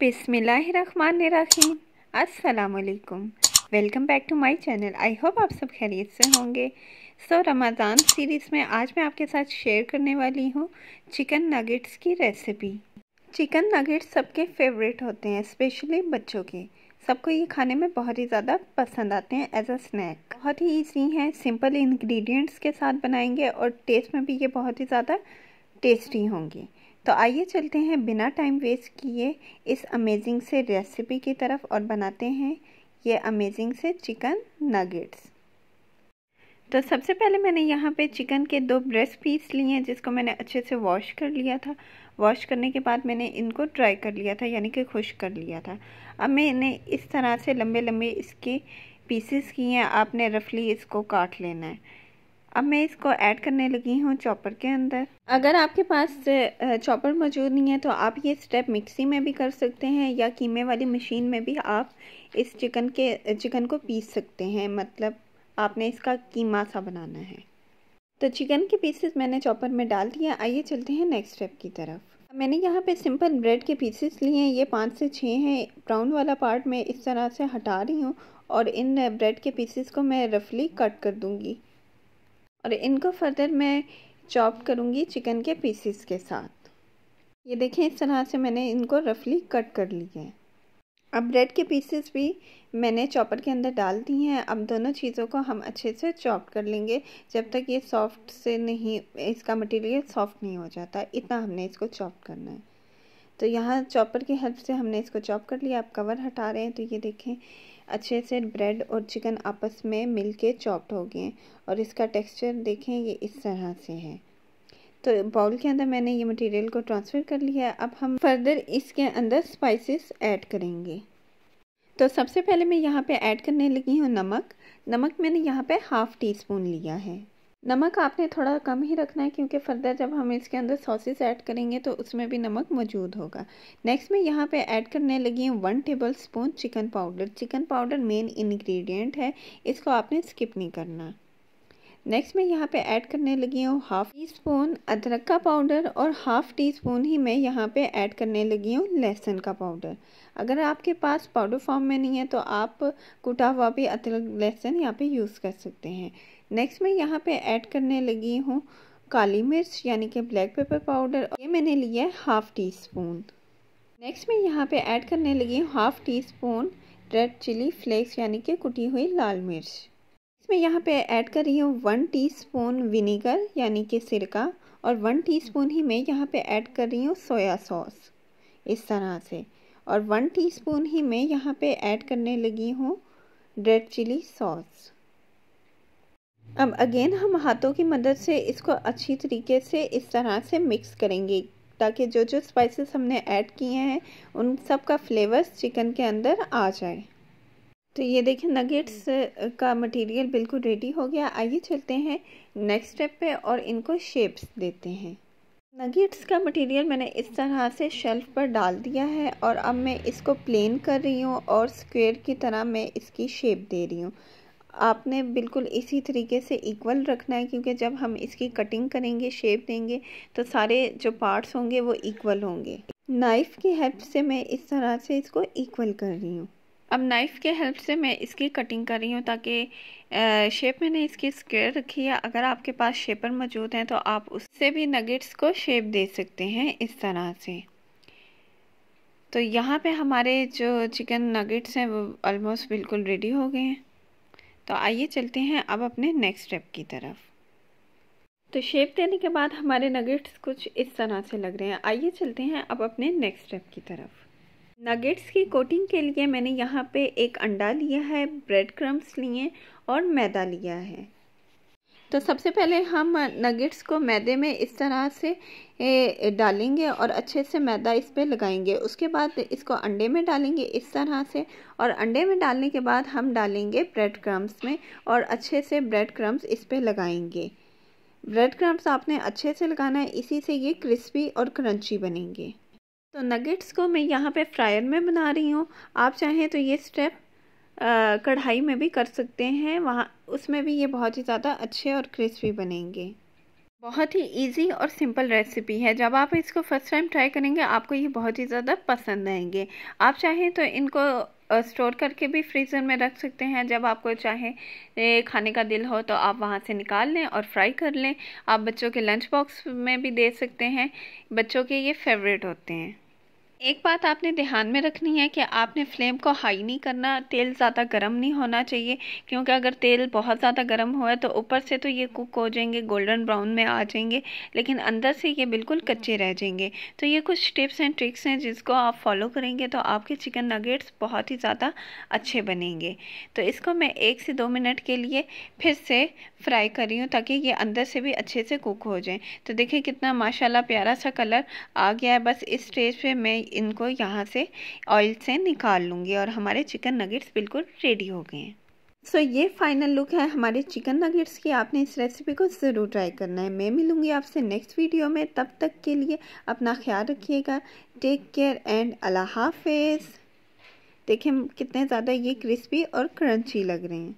बिस्मिल्लाहिर्रहमानिर्रहीम। अस्सलामुअलैकुम। Welcome back to my channel. I hope आप सब खैरियत से होंगे। रमज़ान सीरीज़ में आज मैं आपके साथ शेयर करने वाली हूँ चिकन नगेट्स की रेसिपी। चिकन नगेट्स सबके फेवरेट होते हैं, स्पेशली बच्चों के। सबको ये खाने में बहुत ही ज़्यादा पसंद आते हैं एज अ स्नैक। बहुत ही ईजी हैं, सिंपल इंग्रेडिएंट्स के साथ बनाएंगे और टेस्ट में भी ये बहुत ही ज़्यादा टेस्टी होंगी। तो आइए चलते हैं बिना टाइम वेस्ट किए इस अमेजिंग से रेसिपी की तरफ और बनाते हैं ये अमेजिंग से चिकन नगेट्स। तो सबसे पहले मैंने यहाँ पे चिकन के 2 ब्रेस्ट पीस लिए हैं, जिसको मैंने अच्छे से वॉश कर लिया था। वॉश करने के बाद मैंने इनको ड्राई कर लिया था, यानी कि खुश्क कर लिया था। अब मैंने इस तरह से लंबे लंबे इसके पीसेस किए हैं। आपने रफली इसको काट लेना है। अब मैं इसको ऐड करने लगी हूँ चॉपर के अंदर। अगर आपके पास चॉपर मौजूद नहीं है तो आप ये स्टेप मिक्सी में भी कर सकते हैं या कीमे वाली मशीन में भी आप इस चिकन को पीस सकते हैं। मतलब आपने इसका कीमा सा बनाना है। तो चिकन के पीसेस मैंने चॉपर में डाल दिया। आइए चलते हैं नेक्स्ट स्टेप की तरफ। मैंने यहाँ पे सिंपल ब्रेड के पीसेस लिए हैं, ये 5 से 6 हैं। ब्राउन वाला पार्ट मैं इस तरह से हटा रही हूँ और इन ब्रेड के पीसेस को मैं रफली कट कर दूँगी और इनको फर्दर मैं चॉप करूँगी चिकन के पीसेस के साथ। ये देखें, इस तरह से मैंने इनको रफली कट कर लिया है। अब ब्रेड के पीसेस भी मैंने चॉपर के अंदर डाल दिए हैं। अब दोनों चीज़ों को हम अच्छे से चॉप कर लेंगे जब तक ये सॉफ्ट से नहीं, इसका मटेरियल सॉफ्ट नहीं हो जाता, इतना हमने इसको चॉप करना है। तो यहाँ चॉपर की हेल्प से हमने इसको चॉप कर लिया। अब कवर हटा रहे हैं तो ये देखें अच्छे से ब्रेड और चिकन आपस में मिलके चॉप्ड हो गए और इसका टेक्सचर देखें ये इस तरह से है। तो बाउल के अंदर मैंने ये मटेरियल को ट्रांसफ़र कर लिया है। अब हम फर्दर इसके अंदर स्पाइसेस ऐड करेंगे। तो सबसे पहले मैं यहाँ पे ऐड करने लगी हूँ नमक। नमक मैंने यहाँ पे ½ टीस्पून लिया है। नमक आपने थोड़ा कम ही रखना है क्योंकि फर्दर जब हम इसके अंदर सॉसेस ऐड करेंगे तो उसमें भी नमक मौजूद होगा। नेक्स्ट मैं यहाँ पे ऐड करने लगी हूँ 1 tablespoon chicken powder. Chicken powder main ingredient है, इसको आपने स्किप नहीं करना। नेक्स्ट मैं यहाँ पे ऐड करने लगी हूँ ½ टीस्पून अदरक का पाउडर और ½ टीस्पून ही मैं यहाँ पे ऐड करने लगी हूँ लहसुन का पाउडर। अगर आपके पास पाउडर फॉर्म में नहीं है तो आप कुटा हुआ भी अदरक लहसुन यहाँ पे यूज़ कर सकते हैं। नेक्स्ट मैं यहाँ पे ऐड करने लगी हूँ काली मिर्च यानी कि ब्लैक पेपर पाउडर, ये मैंने लिया है ½ टीस्पून। नेक्स्ट मैं यहाँ पे ऐड करने लगी हूँ ½ टीस्पून रेड चिली फ्लेक्स यानी कि कुटी हुई लाल मिर्च। इसमें यहाँ पे ऐड कर रही हूँ 1 टीस्पून विनेगर यानी कि सिरका और 1 टीस्पून ही मैं यहाँ पे ऐड कर रही हूँ सोया सॉस इस तरह से, और 1 टीस्पून ही मैं यहाँ पे ऐड करने लगी हूँ रेड चिली सॉस। अब अगेन हम हाथों की मदद से इसको अच्छी तरीके से इस तरह से मिक्स करेंगे ताकि जो जो स्पाइसेस हमने ऐड किए हैं उन सब का फ्लेवर्स चिकन के अंदर आ जाए। तो ये देखें नगेट्स का मटेरियल बिल्कुल रेडी हो गया। आइए चलते हैं नेक्स्ट स्टेप पे और इनको शेप्स देते हैं। नगेट्स का मटेरियल मैंने इस तरह से शेल्फ पर डाल दिया है और अब मैं इसको प्लेन कर रही हूँ और स्क्वायर की तरह मैं इसकी शेप दे रही हूँ। आपने बिल्कुल इसी तरीके से इक्वल रखना है क्योंकि जब हम इसकी कटिंग करेंगे, शेप देंगे तो सारे जो पार्ट्स होंगे वो इक्वल होंगे। नाइफ़ की हेल्प से मैं इस तरह से इसको इक्वल कर रही हूँ। अब नाइफ़ के हेल्प से मैं इसकी कटिंग कर रही हूँ ताकि शेप मैंने इसकी स्क्वायर रखी है। अगर आपके पास शेपर मौजूद हैं तो आप उससे भी नगेट्स को शेप दे सकते हैं इस तरह से। तो यहाँ पे हमारे जो चिकन नगेट्स हैं वो ऑलमोस्ट बिल्कुल रेडी हो गए हैं। तो आइए चलते हैं अब अपने नेक्स्ट स्टेप की तरफ। तो शेप देने के बाद हमारे नगेट्स कुछ इस तरह से लग रहे हैं। आइए चलते हैं अब अपने नेक्स्ट स्टेप की तरफ। नगेट्स की कोटिंग के लिए मैंने यहाँ पे एक अंडा लिया है, ब्रेड क्रम्स लिए और मैदा लिया है। तो सबसे पहले हम नगेट्स को मैदे में इस तरह से डालेंगे और अच्छे से मैदा इस पे लगाएंगे। उसके बाद इसको अंडे में डालेंगे इस तरह से, और अंडे में डालने के बाद हम डालेंगे ब्रेड क्रम्स में और अच्छे से ब्रेड क्रम्स इस पे लगाएंगे। ब्रेड क्रम्स आपने अच्छे से लगाना है, इसी से ये क्रिस्पी और क्रंची बनेंगे। तो नगेट्स को मैं यहाँ पे फ्रायर में बना रही हूँ। आप चाहें तो ये स्टेप कढ़ाई में भी कर सकते हैं, वहाँ उसमें भी ये बहुत ही ज़्यादा अच्छे और क्रिस्पी बनेंगे। बहुत ही इजी और सिंपल रेसिपी है। जब आप इसको फर्स्ट टाइम ट्राई करेंगे आपको ये बहुत ही ज़्यादा पसंद आएंगे। आप चाहें तो इनको स्टोर करके भी फ्रीज़र में रख सकते हैं। जब आपको चाहे खाने का दिल हो तो आप वहां से निकाल लें और फ्राई कर लें। आप बच्चों के लंच बॉक्स में भी दे सकते हैं, बच्चों के ये फेवरेट होते हैं। एक बात आपने ध्यान में रखनी है कि आपने फ्लेम को हाई नहीं करना, तेल ज़्यादा गर्म नहीं होना चाहिए, क्योंकि अगर तेल बहुत ज़्यादा गर्म हुआ तो ऊपर से तो ये कुक हो जाएंगे, गोल्डन ब्राउन में आ जाएंगे, लेकिन अंदर से ये बिल्कुल कच्चे रह जाएंगे। तो ये कुछ टिप्स एंड ट्रिक्स हैं जिसको आप फॉलो करेंगे तो आपके चिकन नगेट्स बहुत ही ज़्यादा अच्छे बनेंगे। तो इसको मैं 1 से 2 मिनट के लिए फिर से फ्राई कर रही हूँ ताकि ये अंदर से भी अच्छे से कुक हो जाए। तो देखिए कितना माशाल्लाह प्यारा सा कलर आ गया है। बस इस स्टेज पे मैं इनको यहाँ से ऑयल से निकाल लूँगी और हमारे चिकन नगेट्स बिल्कुल रेडी हो गए हैं। सो ये फाइनल लुक है हमारे चिकन नगेट्स की। आपने इस रेसिपी को ज़रूर ट्राई करना है। मैं मिलूँगी आपसे नेक्स्ट वीडियो में, तब तक के लिए अपना ख्याल रखिएगा। टेक केयर एंड अल्लाह हाफिज़। देखें कितने ज़्यादा ये क्रिस्पी और क्रंची लग रहे हैं।